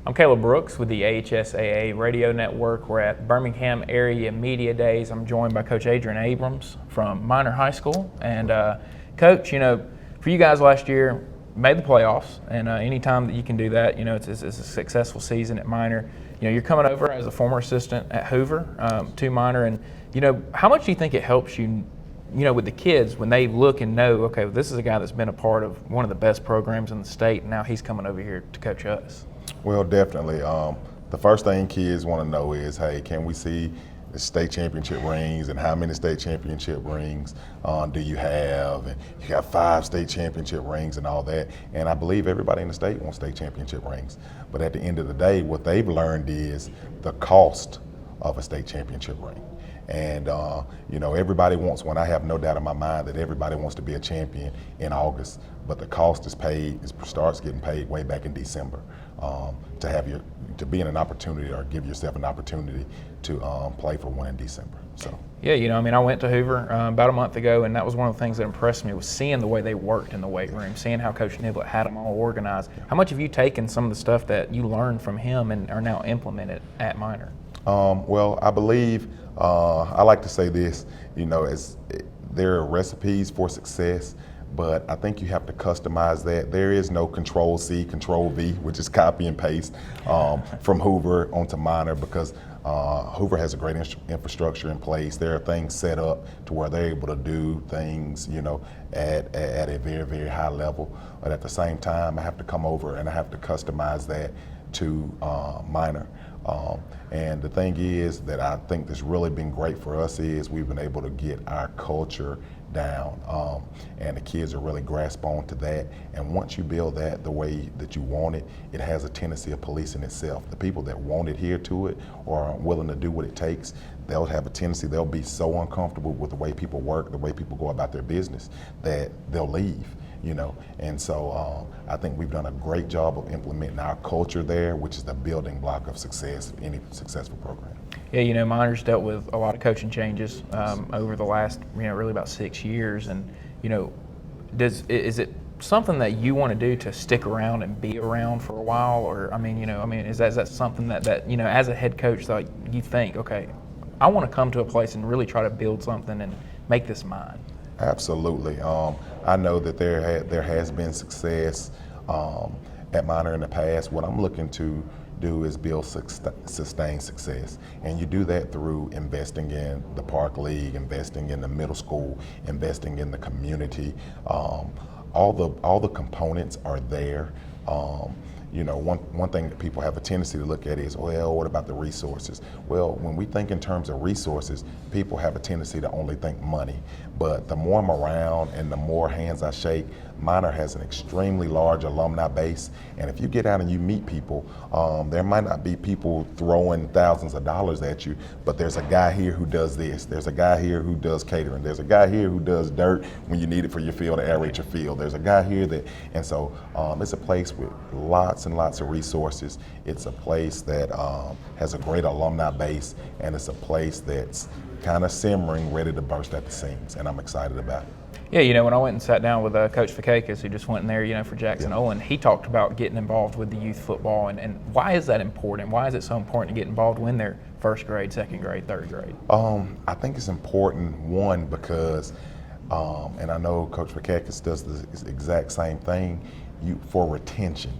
I'm Caleb Brooks with the AHSAA Radio Network. We're at Birmingham Area Media Days. I'm joined by Coach Adrian Abrams from Minor High School. And Coach, for you guys last year, made the playoffs, and anytime that you can do that, it's a successful season at Minor. You're coming over as a former assistant at Hoover to Minor, and how much do you think it helps you, with the kids when they look and know, okay, well, this is a guy that's been a part of one of the best programs in the state, and now he's coming over here to coach us? Well, definitely. The first thing kids want to know is, hey, can we see the state championship rings, and how many state championship rings do you have? And you got 5 state championship rings and all that. And I believe everybody in the state wants state championship rings. But at the end of the day, what they've learned is the cost of a state championship ring. And everybody wants one. I have no doubt in my mind that everybody wants to be a champion in August, but the cost is paid, starts getting paid way back in December, to be in an opportunity or give yourself an opportunity to play for one in December. So. Yeah, I went to Hoover about a month ago, and that was one of the things that impressed me, was seeing the way they worked in the weight room, seeing how Coach Niblett had them all organized. How much have you taken some of the stuff that you learned from him and are now implemented at Minor? Well, I believe, I like to say this, there are recipes for success, but I think you have to customize that. There is no Control C, Control V, which is copy and paste from Hoover onto Minor, because Hoover has a great infrastructure in place. There are things set up to where they're able to do things, at a very, very high level. But at the same time, I have to come over and I have to customize that to Minor. And the thing is that I think that's really been great for us is we've been able to get our culture down, and the kids are really grasp on to that. And once you build that the way that you want it, it has a tendency of policing itself. The people that won't adhere to it or aren't willing to do what it takes, they'll have a tendency, they'll be so uncomfortable with the way people work, the way people go about their business, that they'll leave. And so I think we've done a great job of implementing our culture there, which is the building block of success of any successful program. Yeah, Minor's dealt with a lot of coaching changes over the last, really about 6 years, and is it something that you want to do to stick around and be around for a while, or is that something that as a head coach that you think, okay, I want to come to a place and really try to build something and make this mine? Absolutely. I know that there has been success at Minor in the past. What I'm looking to do is build sustained success, and you do that through investing in the Park League, investing in the middle school, investing in the community. All the components are there. One thing that people have a tendency to look at is, well, what about the resources? Well, when we think in terms of resources, people have a tendency to only think money. But the more I'm around and the more hands I shake, Minor has an extremely large alumni base. And if you get out and you meet people, there might not be people throwing thousands of dollars at you, but there's a guy here who does this. There's a guy here who does catering. There's a guy here who does dirt when you need it for your field to aerate your field. There's a guy here and so it's a place with lots and lots of resources. It's a place that has a great alumni base, and it's a place that's kind of simmering, ready to burst at the seams, and I'm excited about it. Yeah, when I went and sat down with Coach Fakakis, who just went in there, for Jackson Owen, he talked about getting involved with the youth football, and why is that important? Why is it so important to get involved when they're first grade, second grade, third grade? I think it's important, one, because, and I know Coach Fakakis does the exact same thing, for retention.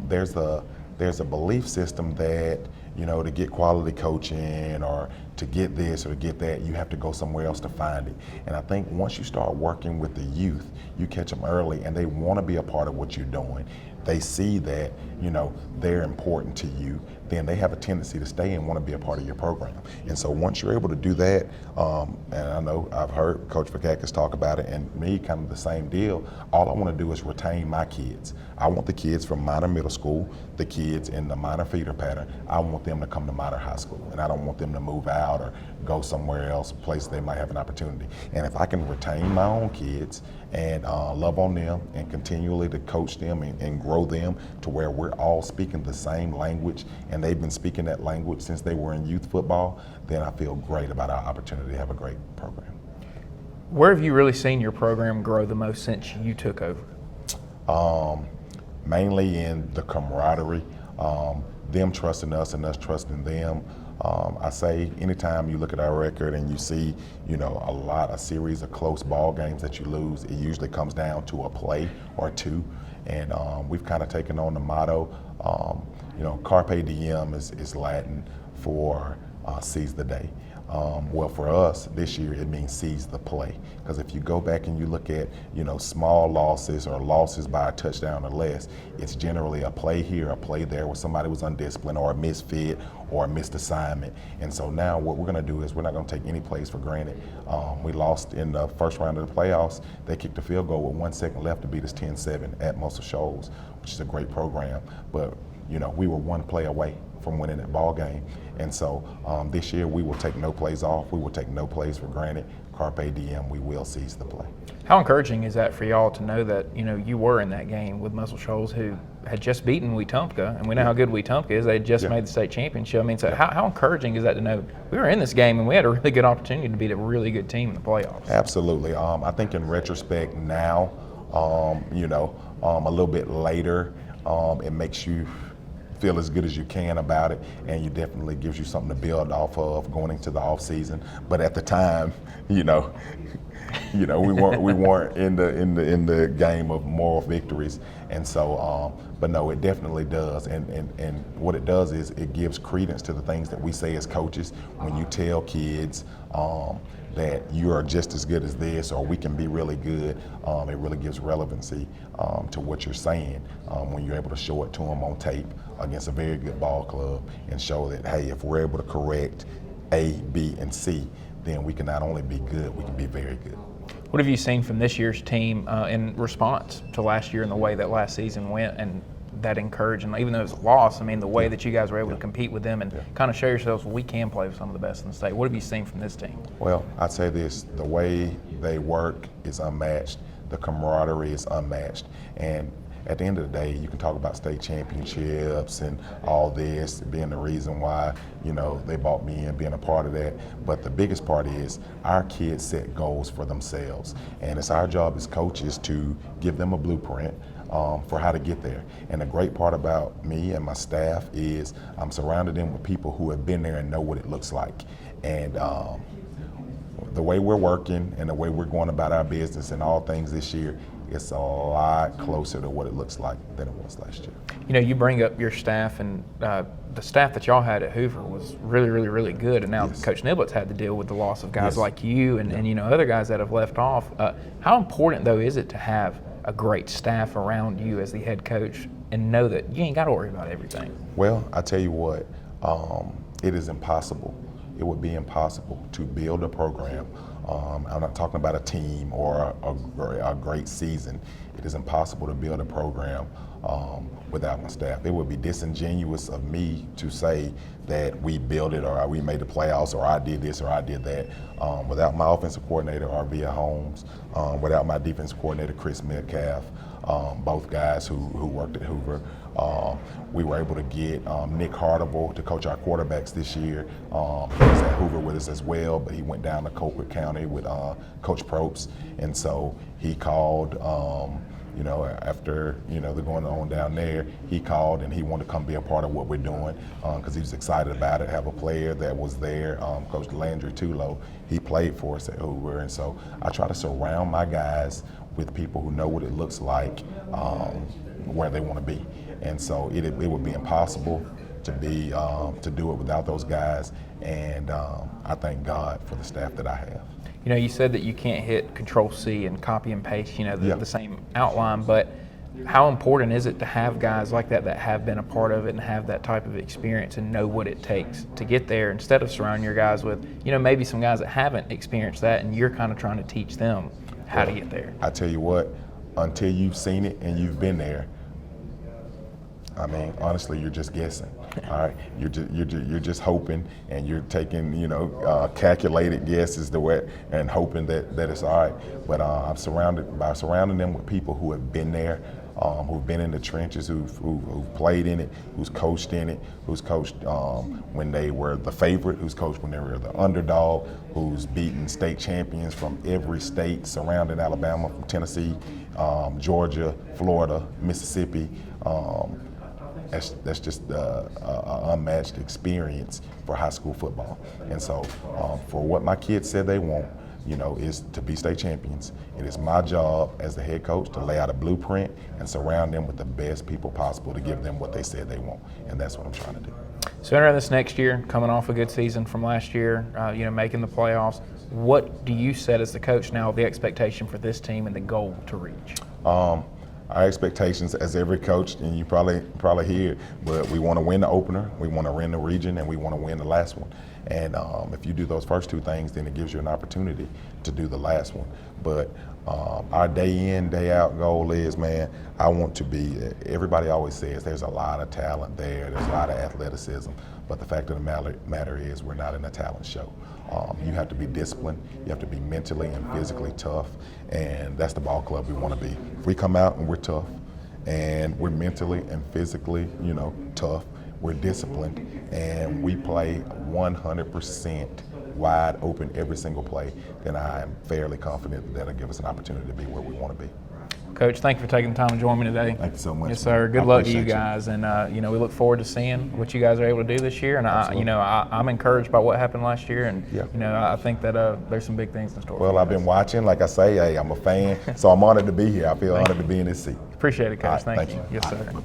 There's a belief system that, to get quality coaching or to get this or to get that, you have to go somewhere else to find it. And I think once you start working with the youth, you catch them early and they want to be a part of what you're doing. They see that, they're important to you, then they have a tendency to stay and want to be a part of your program. And so once you're able to do that, and I know I've heard Coach Fakakis talk about it, and me kind of the same deal, all I want to do is retain my kids. I want the kids from Minor Middle School, the kids in the Minor feeder pattern, I want them to come to Minor High School, and I don't want them to move out or go somewhere else, a place they might have an opportunity. And if I can retain my own kids and love on them and continually to coach them and grow them to where we're all speaking the same language, and they've been speaking that language since they were in youth football, then I feel great about our opportunity to have a great program. Where have you really seen your program grow the most since you took over? Mainly in the camaraderie. them trusting us and us trusting them. I say anytime you look at our record and you see, a series of close ball games that you lose, it usually comes down to a play or two. And we've kind of taken on the motto, Carpe Diem is Latin for seize the day. Well, for us this year, it means seize the play. Because if you go back and you look at, small losses or losses by a touchdown or less, it's generally a play here, a play there where somebody was undisciplined or a misfit or a missed assignment. And so now what we're going to do is we're not going to take any plays for granted. We lost in the first round of the playoffs. They kicked a field goal with 1 second left to beat us 10-7 at Muscle Shoals, which is a great program. But, we were one play away from winning that ball game. And so this year we will take no plays off. We will take no plays for granted. Carpe diem, we will seize the play. How encouraging is that for y'all to know that, you were in that game with Muscle Shoals, who had just beaten Wetumpka, and we know how good Wetumpka is. They had just made the state championship. I mean, so how encouraging is that to know we were in this game and we had a really good opportunity to beat a really good team in the playoffs? Absolutely. I think in retrospect now, a little bit later, it makes you feel as good as you can about it, and it definitely gives you something to build off of going into the off season. But at the time, we weren't in the game of moral victories, and so but no, it definitely does, and what it does is it gives credence to the things that we say as coaches. When you tell kids that you are just as good as this, or we can be really good, it really gives relevancy to what you're saying when you're able to show it to them on tape against a very good ball club and show that, hey, if we're able to correct A, B, and C, then we can not only be good, we can be very good. What have you seen from this year's team in response to last year and the way that last season went, and that encouraging, even though it was a loss, I mean, the way that you guys were able to compete with them and kind of show yourselves, well, we can play with some of the best in the state. What have you seen from this team? Well, I'd say this, the way they work is unmatched. The camaraderie is unmatched. And at the end of the day, you can talk about state championships and all this being the reason why, they brought me in, being a part of that. But the biggest part is our kids set goals for themselves. And it's our job as coaches to give them a blueprint for how to get there. And the great part about me and my staff is I'm surrounded them with people who have been there and know what it looks like. And the way we're working and the way we're going about our business and all things this year, it's a lot closer to what it looks like than it was last year. You bring up your staff, and the staff that y'all had at Hoover was really, really, really good. And now Coach Niblett's had to deal with the loss of guys like you and other guys that have left off. How important, though, is it to have a great staff around you as the head coach and know that you ain't got to worry about everything? Well, I tell you what, it is impossible. It would be impossible to build a program. I'm not talking about a team or a great season. It is impossible to build a program without my staff. It would be disingenuous of me to say that we built it or we made the playoffs or I did this or I did that. Without my offensive coordinator, Arvia Holmes, without my defensive coordinator, Chris Metcalf, both guys who worked at Hoover, we were able to get Nick Hardible to coach our quarterbacks this year. He was at Hoover with us as well, but he went down to Colquitt County with Coach Probst, and so he called. After the going on down there, he called and he wanted to come be a part of what we're doing because he was excited about it. Have a player that was there, Coach Landry Tulo. He played for us at Hoover, and so I try to surround my guys with people who know what it looks like, where they want to be. And so it would be impossible to do it without those guys. And I thank God for the staff that I have. You said that you can't hit Control-C and copy and paste, the same outline, but how important is it to have guys like that have been a part of it and have that type of experience and know what it takes to get there, instead of surrounding your guys with, maybe some guys that haven't experienced that and you're kind of trying to teach them how to get there? I tell you what, until you've seen it and you've been there, I mean, honestly, you're just guessing. All right, you're just hoping, and you're taking calculated guesses and hoping that it's all right. But I'm surrounding them with people who have been there, who've been in the trenches, who've played in it, who's coached in it, who's coached when they were the favorite, who's coached when they were the underdog, who's beaten state champions from every state surrounding Alabama, from Tennessee, Georgia, Florida, Mississippi. that's just an unmatched experience for high school football. And so for what my kids said they want, is to be state champions. It is my job as the head coach to lay out a blueprint and surround them with the best people possible to give them what they said they want. And that's what I'm trying to do. So entering this next year, coming off a good season from last year, making the playoffs, what do you set as the coach now, the expectation for this team and the goal to reach? Our expectations as every coach, and you probably hear it, but we want to win the opener, we want to win the region, and we want to win the last one. And if you do those first two things, then it gives you an opportunity to do the last one. But our day in, day out goal is, man, I want to be, everybody always says there's a lot of talent there's a lot of athleticism, but the fact of the matter is we're not in a talent show. You have to be disciplined, you have to be mentally and physically tough, and that's the ball club we want to be. If we come out and we're tough, and we're mentally and physically, tough, we're disciplined, and we play 100% wide open every single play, then I am fairly confident that'll give us an opportunity to be where we want to be. Coach, thank you for taking the time to join me today. Thank you so much. Yes, sir. Good luck to you guys, and we look forward to seeing what you guys are able to do this year. And I'm encouraged by what happened last year, and I think that there's some big things in store. Well, I've been watching. Like I say, I'm a fan, so I'm honored to be here. I feel honored to be in this seat. Appreciate it, Coach. Right, Thank you. Yes, sir.